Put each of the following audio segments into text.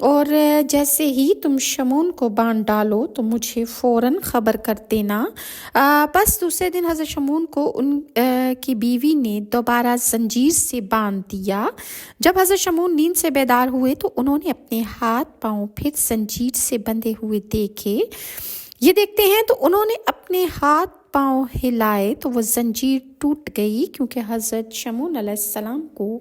اور جیسے ہی تم شمعون کو باندھ ڈالو تو مجھے فوراً خبر کر دینا۔ بس دوسرے دن حضرت شمعون کو ان کی بیوی نے دوبارہ زنجیر سے باندھ دیا۔ جب حضرت شمعون نیند سے بیدار ہوئے تو انہوں نے اپنے ہاتھ پاؤں پھر زنجیر سے بندھے ہوئے دیکھے۔ یہ دیکھتے ہیں تو انہوں نے اپنے ہاتھ پاؤں ہلائے تو وہ زنجیر ٹوٹ گئی، کیونکہ حضرت شمعون علیہ السلام کو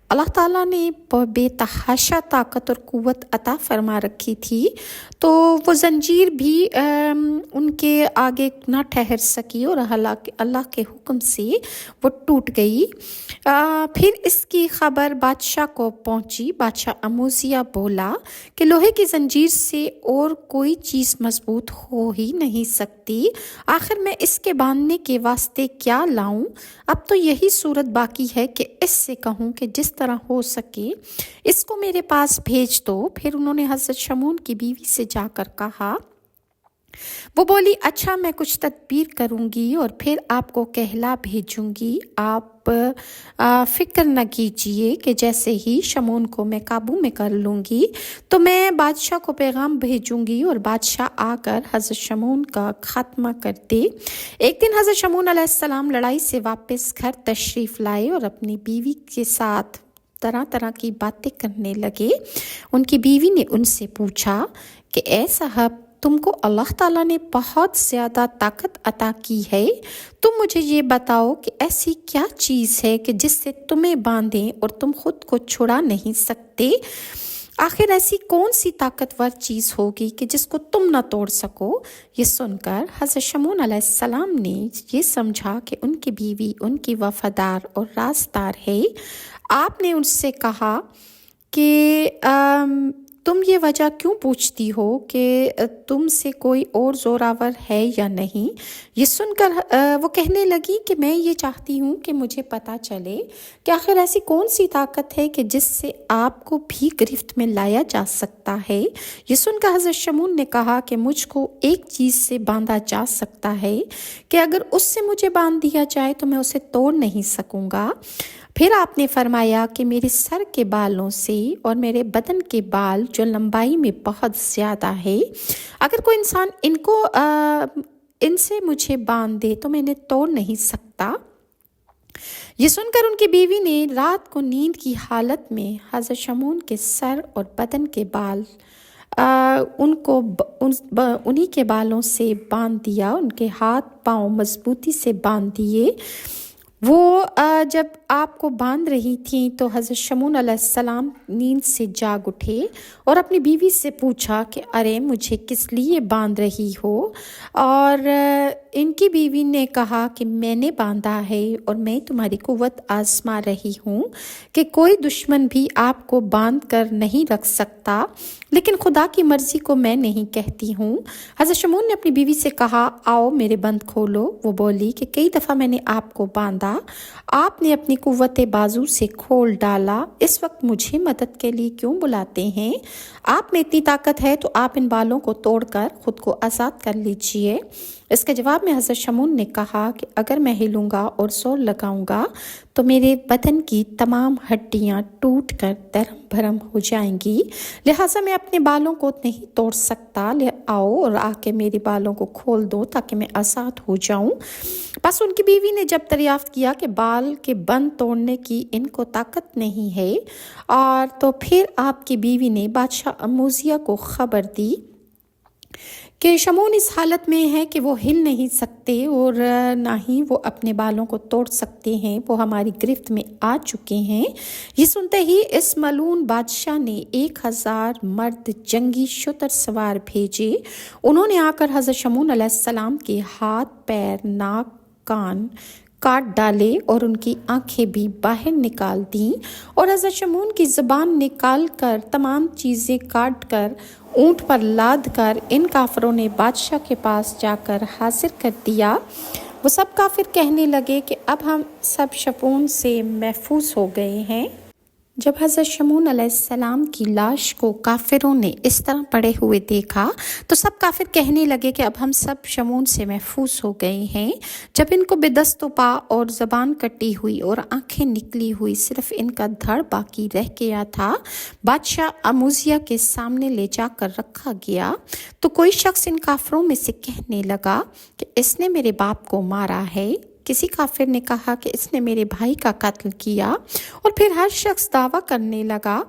اللہ تعالیٰ نے بے تحاشا طاقت اور قوت عطا فرما رکھی تھی، تو وہ زنجیر بھی ان کے آگے نہ ٹھہر سکی اور اللہ کے حکم سے وہ ٹوٹ گئی۔ پھر اس کی خبر بادشاہ کو پہنچی۔ بادشاہ اموزیہ بولا کہ لوہے کی زنجیر سے اور کوئی چیز مضبوط ہو ہی نہیں سکتی، آخر میں اس کے باندھنے کے واسطے کیا لاؤں؟ اب تو یہی صورت باقی ہے کہ اس سے کہوں کہ جس طرح ہو سکے اس کو میرے پاس بھیج دو۔ پھر انہوں نے حضرت شمعون کی بیوی سے جا کر کہا، وہ بولی اچھا میں کچھ تدبیر کروں گی اور پھر آپ کو کہلا بھیجوں گی۔ آپ فکر نہ کیجئے کہ جیسے ہی شمعون کو میں قابو میں کر لوں گی تو میں بادشاہ کو پیغام بھیجوں گی اور بادشاہ آ کر حضرت شمعون کا خاتمہ کر دے۔ ایک دن حضرت شمعون علیہ السلام لڑائی سے واپس گھر تشریف لائے اور اپنی بیوی کے ساتھ طرح طرح کی باتیں کرنے لگے۔ ان کی بیوی نے ان سے پوچھا کہ اے صاحب، تم کو اللہ تعالیٰ نے بہت زیادہ طاقت عطا کی ہے، تم مجھے یہ بتاؤ کہ ایسی کیا چیز ہے کہ جس سے تمہیں باندھیں اور تم خود کو چھڑا نہیں سکتے؟ آخر ایسی کون سی طاقتور چیز ہوگی کہ جس کو تم نہ توڑ سکو؟ یہ سن کر حضرت شمعون علیہ السلام نے یہ سمجھا کہ ان کی بیوی ان کی وفادار اور رازدار ہے۔ آپ نے ان سے کہا کہ تم یہ وجہ کیوں پوچھتی ہو کہ تم سے کوئی اور زوراور ہے یا نہیں؟ یہ سن کر وہ کہنے لگی کہ میں یہ چاہتی ہوں کہ مجھے پتہ چلے کہ آخر ایسی کون سی طاقت ہے کہ جس سے آپ کو بھی گرفت میں لایا جا سکتا ہے۔ یہ سن کر حضرت شمعون نے کہا کہ مجھ کو ایک چیز سے باندھا جا سکتا ہے کہ اگر اس سے مجھے باندھ دیا جائے تو میں اسے توڑ نہیں سکوں گا۔ پھر آپ نے فرمایا کہ میرے سر کے بالوں سے اور میرے بدن کے بال جو لمبائی میں بہت زیادہ ہے، اگر کوئی انسان ان سے مجھے باندھ دے تو میں انہیں توڑ نہیں سکتا۔ یہ سن کر ان کی بیوی نے رات کو نیند کی حالت میں حضرت شمعون کے سر اور بدن کے بال انہی کے بالوں سے باندھ دیا، ان کے ہاتھ پاؤں مضبوطی سے باندھ دیے۔ وہ جب آپ کو باندھ رہی تھیں تو حضرت شمعون علیہ السلام نیند سے جاگ اٹھے اور اپنی بیوی سے پوچھا کہ ارے مجھے کس لیے باندھ رہی ہو؟ اور ان کی بیوی نے کہا کہ میں نے باندھا ہے اور میں تمہاری قوت آزما رہی ہوں کہ کوئی دشمن بھی آپ کو باندھ کر نہیں رکھ سکتا، لیکن خدا کی مرضی کو میں نہیں کہتی ہوں۔ حضرت شمعون نے اپنی بیوی سے کہا آؤ میرے بند کھولو۔ وہ بولی کہ کئی دفعہ میں نے آپ کو باندھا، آپ نے اپنی قوت بازو سے کھول ڈالا، اس وقت مجھے مدد کے لیے کیوں بلاتے ہیں؟ آپ میں اتنی طاقت ہے تو آپ ان بالوں کو توڑ کر خود کو آزاد کر لیجئے۔ اس کے جواب میں حضرت شمعون نے کہا کہ اگر میں ہلوں گا اور زور لگاؤں گا تو میرے بدن کی تمام ہڈیاں ٹوٹ کر درم بھرم ہو جائیں گی، لہٰذا میں اپنے بالوں کو نہیں توڑ سکتا۔ آؤ اور آ کے میرے بالوں کو کھول دو تاکہ میں آزاد ہو جاؤں۔ بس ان کی بیوی نے جب دریافت کیا کہ بال کے بند توڑنے کی ان کو طاقت نہیں ہے، اور تو پھر آپ کی بیوی نے بادشاہ اموزیہ کو خبر دی کہ شمعون اس حالت میں ہے کہ وہ ہل نہیں سکتے اور نہ ہی وہ اپنے بالوں کو توڑ سکتے ہیں، وہ ہماری گرفت میں آ چکے ہیں۔ یہ سنتے ہی اس ملعون بادشاہ نے 1000 مرد جنگی شتر سوار بھیجے۔ انہوں نے آ کر حضرت شمعون علیہ السلام کے ہاتھ، پیر، ناک، کان کاٹ ڈالے اور ان کی آنکھیں بھی باہر نکال دیں، اور حضرت شمعون کی زبان نکال کر تمام چیزیں کاٹ کر اونٹ پر لاد کر ان کافروں نے بادشاہ کے پاس جا کر حاضر کر دیا۔ وہ سب کافر کہنے لگے کہ اب ہم سب شمعون سے محفوظ ہو گئے ہیں۔ جب حضرت شمعون علیہ السلام کی لاش کو کافروں نے اس طرح پڑے ہوئے دیکھا تو سب کافر کہنے لگے کہ اب ہم سب شمعون سے محفوظ ہو گئے ہیں۔ جب ان کو بے دست و پا اور زبان کٹی ہوئی اور آنکھیں نکلی ہوئی صرف ان کا دھڑ باقی رہ گیا تھا، بادشاہ اموزیہ کے سامنے لے جا کر رکھا گیا تو کوئی شخص ان کافروں میں سے کہنے لگا کہ اس نے میرے باپ کو مارا ہے۔ کسی کافر نے کہا کہ اس نے میرے بھائی کا قتل کیا، اور پھر ہر شخص دعویٰ کرنے لگا،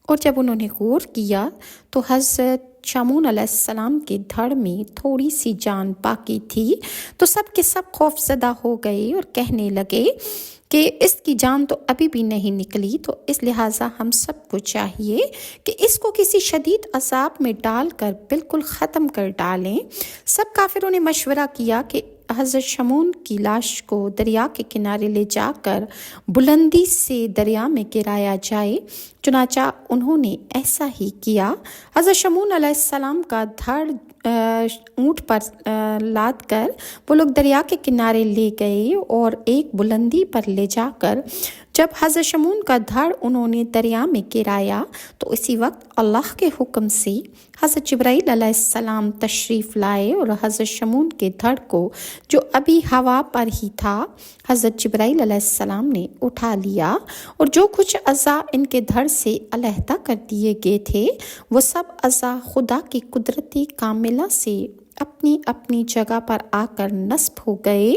اور جب انہوں نے غور کیا تو حضرت شمعون علیہ السلام کے دھڑ میں تھوڑی سی جان باقی تھی، تو سب کے سب خوف زدہ ہو گئے اور کہنے لگے کہ اس کی جان تو ابھی بھی نہیں نکلی، تو اس لہٰذا ہم سب کو چاہیے کہ اس کو کسی شدید عذاب میں ڈال کر بالکل ختم کر ڈالیں۔ سب کافروں نے مشورہ کیا کہ حضرت شمعون کی لاش کو دریا کے کنارے لے جا کر بلندی سے دریا میں گرایا جائے۔ چنانچہ انہوں نے ایسا ہی کیا۔ حضرت شمعون علیہ السلام کا دھڑ اونٹ پر لاد کر وہ لوگ دریا کے کنارے لے گئے اور ایک بلندی پر لے جا کر جب حضرت شمعون کا دھڑ انہوں نے دریا میں گرایا تو اسی وقت اللہ کے حکم سے حضرت جبرائیل علیہ السلام تشریف لائے اور حضرت شمعون کے دھڑ کو جو ابھی ہوا پر ہی تھا حضرت جبرائیل علیہ السلام نے اٹھا لیا، اور جو کچھ اعضاء ان کے دھڑ سے علیحدہ کر دیے گئے تھے وہ سب اعضاء خدا کی قدرتی کاملہ سے اپنی اپنی جگہ پر آ کر نصب ہو گئے،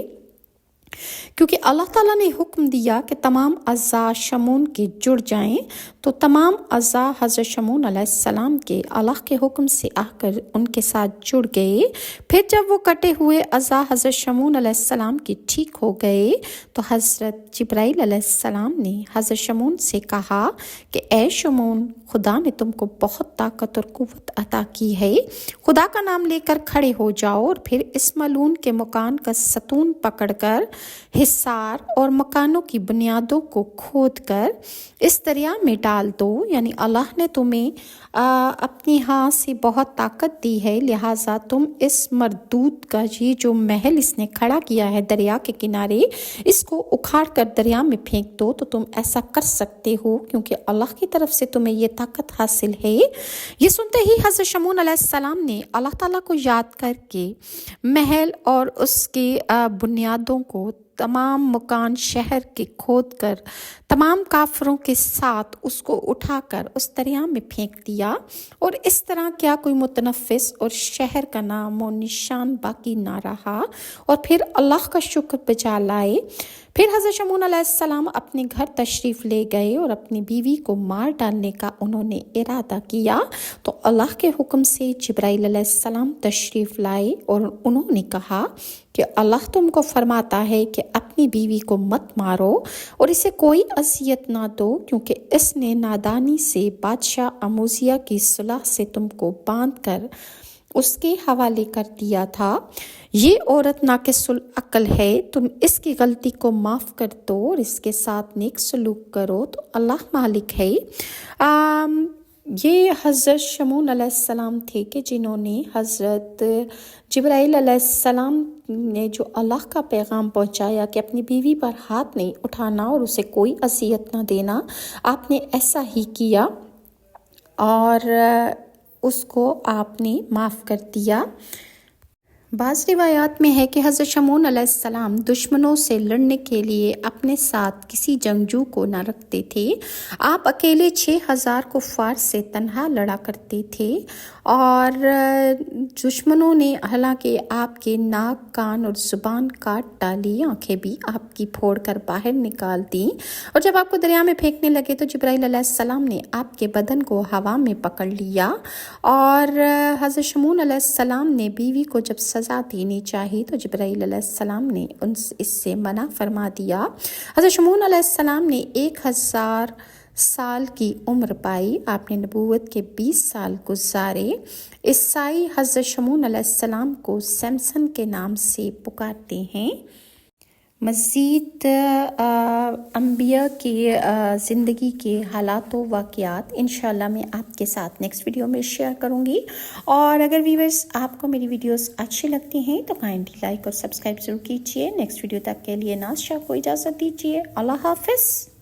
کیونکہ اللہ تعالیٰ نے حکم دیا کہ تمام اعضاء شمعون کے جڑ جائیں، تو تمام اعضاء حضرت شمعون علیہ السلام کے اللہ کے حکم سے آ کر ان کے ساتھ جڑ گئے۔ پھر جب وہ کٹے ہوئے اعضاء حضرت شمعون علیہ السلام کے ٹھیک ہو گئے تو حضرت جبرائیل علیہ السلام نے حضرت شمعون سے کہا کہ اے شمعون، خدا نے تم کو بہت طاقت اور قوت عطا کی ہے، خدا کا نام لے کر کھڑے ہو جاؤ اور پھر اس ملعون کے مکان کا ستون پکڑ کر حصار اور مکانوں کی بنیادوں کو کھود کر اس دریا میں ڈال دو، یعنی اللہ نے تمہیں اپنی ہاں سے بہت طاقت دی ہے، لہٰذا تم اس مردود کا یہ جو محل اس نے کھڑا کیا ہے دریا کے کنارے، اس کو اکھاڑ کر دریا میں پھینک دو، تو تم ایسا کر سکتے ہو کیونکہ اللہ کی طرف سے تمہیں یہ طاقت حاصل ہے۔ یہ سنتے ہی حضرت شمعون علیہ السلام نے اللہ تعالیٰ کو یاد کر کے محل اور اس کی بنیادوں کو، تمام مکان شہر کے کھود کر تمام کافروں کے ساتھ اس کو اٹھا کر اس دریا میں پھینک دیا، اور اس طرح کیا کوئی متنفس اور شہر کا نام و نشان باقی نہ رہا، اور پھر اللہ کا شکر بجا لائے۔ پھر حضرت شمعون علیہ السلام اپنے گھر تشریف لے گئے اور اپنی بیوی کو مار ڈالنے کا انہوں نے ارادہ کیا، تو اللہ کے حکم سے جبرائیل علیہ السلام تشریف لائے اور انہوں نے کہا کہ اللہ تم کو فرماتا ہے کہ اپنی بیوی کو مت مارو اور اسے کوئی اذیت نہ دو، کیونکہ اس نے نادانی سے بادشاہ اموزیہ کی صلح سے تم کو باندھ کر اس کے حوالے کر دیا تھا۔ یہ عورت ناقص العقل ہے، تم اس کی غلطی کو معاف کر دو اور اس کے ساتھ نیک سلوک کرو، تو اللہ مالک ہے۔ یہ حضرت شمعون علیہ السلام تھے کہ جنہوں نے حضرت جبرائیل علیہ السلام نے جو اللہ کا پیغام پہنچایا کہ اپنی بیوی پر ہاتھ نہیں اٹھانا اور اسے کوئی اذیت نہ دینا، آپ نے ایسا ہی کیا اور اس کو آپ نے معاف کر دیا۔ بعض روایات میں ہے کہ حضرت شمعون علیہ السلام دشمنوں سے لڑنے کے لیے اپنے ساتھ کسی جنگجو کو نہ رکھتے تھے، آپ اکیلے 6000 کفار سے تنہا لڑا کرتے تھے، اور دشمنوں نے حالانکہ آپ کے ناک، کان اور زبان کاٹ ڈالی، آنکھیں بھی آپ کی پھوڑ کر باہر نکال دیں، اور جب آپ کو دریا میں پھینکنے لگے تو جبرائیل علیہ السلام نے آپ کے بدن کو ہوا میں پکڑ لیا، اور حضرت شمعون علیہ السلام نے بیوی کو جب سزا دینی چاہی تو جبرائیل علیہ السلام نے اس سے منع فرما دیا۔ حضرت شمعون علیہ السلام نے 1000 سال کی عمر پائی، آپ نے نبوت کے 20 سال گزارے۔ عیسائی حضرت شمعون علیہ السلام کو سیمسن کے نام سے پکارتے ہیں۔ مزید انبیاء کی زندگی کے حالات و واقعات انشاءاللہ میں آپ کے ساتھ نیکسٹ ویڈیو میں شیئر کروں گی، اور اگر ویورز آپ کو میری ویڈیوز اچھی لگتی ہیں تو کائنڈلی لائک اور سبسکرائب ضرور کیجیے۔ نیکسٹ ویڈیو تک کے لیے ناز شاہ کو اجازت دیجیے۔ اللہ حافظ۔